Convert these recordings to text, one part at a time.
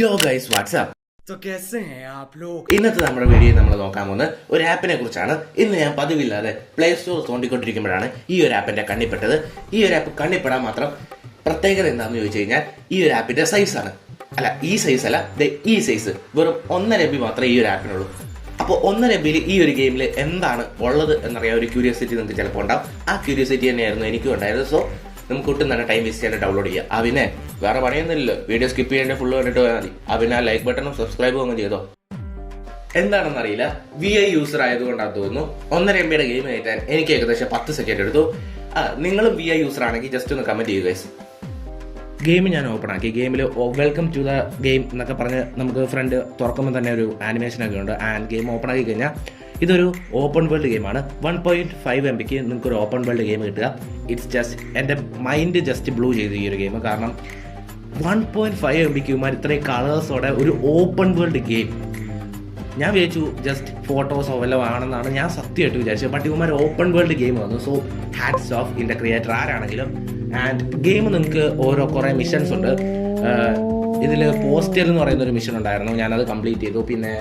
യോ guys WhatsApp. तो कैसे हैं आप लोग? ഇന്നത്തെ നമ്മുടെ വീഡിയോ നമ്മൾ നോക്കാൻ പോകുന്നത് ഒരു ആപ്പിനെ കുറിച്ചാണ്. ഇന്ന് ഞാൻ പതിവില്ലാതെ പ്ലേ സ്റ്റോർ തോണ്ടിക്കൊണ്ടിരിക്കുമ്പോഴാണ് ഈ ഒരു ആപ്പിന്റെ കണ്ണിപ്പെട്ടത്. ഈ ഒരു ആപ്പ് കണ്ണിപ്പെടാൻ മാത്രം പ്രത്യേകത എന്താണെന്ന് ചോദിച്ചു കഴിഞ്ഞാൽ ഈ ഒരു ആപ്പിന്റെ സൈസാണ്. അല്ല, ഈ സൈസ് അല്ല, ഈ സൈസ് വെറും 1.5 MB മാത്രമേ ഈ ഒരു ആപ്പിനുള്ളൂ. അപ്പോൾ 1.5 MB ഈ ഒരു ഗെയിമിൽ എന്താണ് ഉള്ളത് എന്നറിയാൻ ഒരു ക്യൂരിയോസിറ്റി നിങ്ങൾക്ക് ചിലപ്പോൾ ഉണ്ടാവും. ആ ക്യൂരിയോസിറ്റി തന്നെയായിരുന്നു എനിക്കും ഉണ്ടായത്. സോ നമുക്ക് ഒട്ടും തന്നെ ടൈം വേസ്റ്റ് ചെയ്യാൻ ഡൗൺലോഡ് ചെയ്യുക. പിന്നെ വേറെ പണിയൊന്നുമില്ലല്ലോ, വീഡിയോ സ്കിപ്പ് ചെയ്യേണ്ട ഫുള്ള് കണ്ടിട്ട് പോയാൽ മതി. പിന്നെ ലൈക്ക് ബട്ടണും സബ്സ്ക്രൈബും അങ്ങ് ചെയ്തോ. എന്താണെന്നറിയില്ല, VI യൂസർ ആയതുകൊണ്ടാണ് തോന്നുന്നു 1.5 MB ഗെയിം കയറ്റാൻ എനിക്ക് ഏകദേശം 10 സെക്കൻഡ് എടുത്തു. നിങ്ങളും VI യൂസർ ആണെങ്കിൽ ജസ്റ്റ് ഒന്ന് കമന്റ് ചെയ്യുക ഗൈസ്. ഗെയിം ഞാൻ ഓപ്പൺ ആക്കി. ഗെയിമിൽ വെൽക്കം ടു ദ ഗെയിം എന്നൊക്കെ പറഞ്ഞ് നമുക്ക് ഫ്രണ്ട് തുറക്കുമ്പോൾ തന്നെ ഒരു ആനിമേഷനൊക്കെ ഉണ്ട്. ആൻഡ് ഗെയിം ഓപ്പൺ ആക്കി കഴിഞ്ഞാൽ ഇതൊരു ഓപ്പൺ വേൾഡ് ഗെയിമാണ്. 1.5 MB നിങ്ങൾക്ക് ഒരു ഓപ്പൺ വേൾഡ് ഗെയിം കിട്ടുക. ഇറ്റ്സ് ജസ്റ്റ് എൻ്റെ മൈൻഡ് ജസ്റ്റ് ബ്ലൂ ചെയ്തു ഈ ഒരു ഗെയിം. കാരണം 1.5 MB ഇത്രയും കളേഴ്സോടെ ഒരു ഓപ്പൺ വേൾഡ് ഗെയിം ഞാൻ വിചാരിച്ചു ജസ്റ്റ് ഫോട്ടോസോ വല്ലതും ആണെന്നാണ് ഞാൻ സത്യമായിട്ട് വിചാരിച്ചത്. ബട്ട് ഇവന്മാർ ഓപ്പൺ വേൾഡ് ഗെയിം വന്നു. So hats off in the creator ആരാണെങ്കിലും. ആൻഡ് ഗെയിം നിങ്ങൾക്ക് കുറേ മിഷൻസ് ഉണ്ട്. ഇതിൽ പോസ്റ്റൽ എന്ന് പറയുന്ന ഒരു മിഷൻ ഉണ്ടായിരുന്നു, ഞാനത് കംപ്ലീറ്റ് ചെയ്തു. പിന്നെ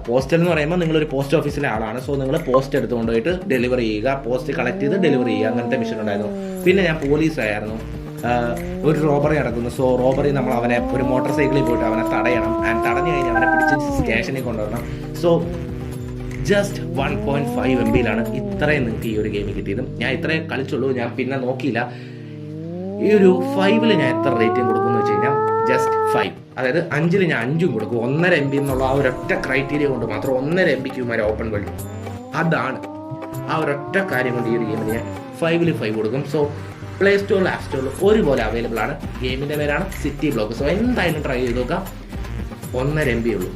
പോസ്റ്റൽ എന്ന് പറയുമ്പോൾ നിങ്ങളൊരു പോസ്റ്റ് ഓഫീസിലെ ആളാണ്. സോ നിങ്ങൾ പോസ്റ്റ് എടുത്തുകൊണ്ട് പോയിട്ട് ഡെലിവറി ചെയ്യുക, പോസ്റ്റ് കളക്ട് ചെയ്ത് ഡെലിവറി ചെയ്യുക, അങ്ങനത്തെ മിഷൻ ഉണ്ടായിരുന്നു. പിന്നെ ഞാൻ പോലീസായിരുന്നു. ഒരു റോബറി നടക്കുന്നു. സോ റോബറി നമ്മൾ അവനെ ഒരു മോട്ടോർ സൈക്കിളിൽ പോയിട്ട് അവനെ തടയണം. ആൻഡ് തടഞ്ഞു കഴിഞ്ഞാൽ അവനെ പിടിച്ച് സ്റ്റേഷനിൽ കൊണ്ടുവരണം. സോ ജസ്റ്റ് 1.5 MB ഇത്രയും നിങ്ങൾക്ക് ഈ ഒരു ഗെയിമിൽ കിട്ടിയതും. ഞാൻ ഇത്രയും കളിച്ചുള്ളൂ, ഞാൻ പിന്നെ നോക്കിയില്ല. ഈ ഒരു 5 ഞാൻ എത്ര റേറ്റിംഗ് കൊടുക്കുമെന്ന് വെച്ച് കഴിഞ്ഞാൽ ജസ്റ്റ് 5. അതായത് 5 ഞാൻ 5 കൊടുക്കും. 1.5 MB എന്നുള്ള ആ ഒരൊറ്റ ക്രൈറ്റീരിയ കൊണ്ട് മാത്രം 1.5 MB വരെ ഓപ്പൺ വേൾഡ്, അതാണ് ആ ഒരൊറ്റ കാര്യം കൊണ്ട് ഈ ഒരു ഗെയിമിന് ഞാൻ 5 കൊടുക്കും. സോ പ്ലേ സ്റ്റോറിൽ ആപ്പ് സ്റ്റോറിൽ ഒരുപോലെ അവൈലബിൾ ആണ്. ഗെയിമിൻ്റെ പേരാണ് സിറ്റി ബ്ലോക്ക്. സോ എന്തായാലും ട്രൈ ചെയ്ത് നോക്കാം. 1.5 MB ഉള്ളൂ.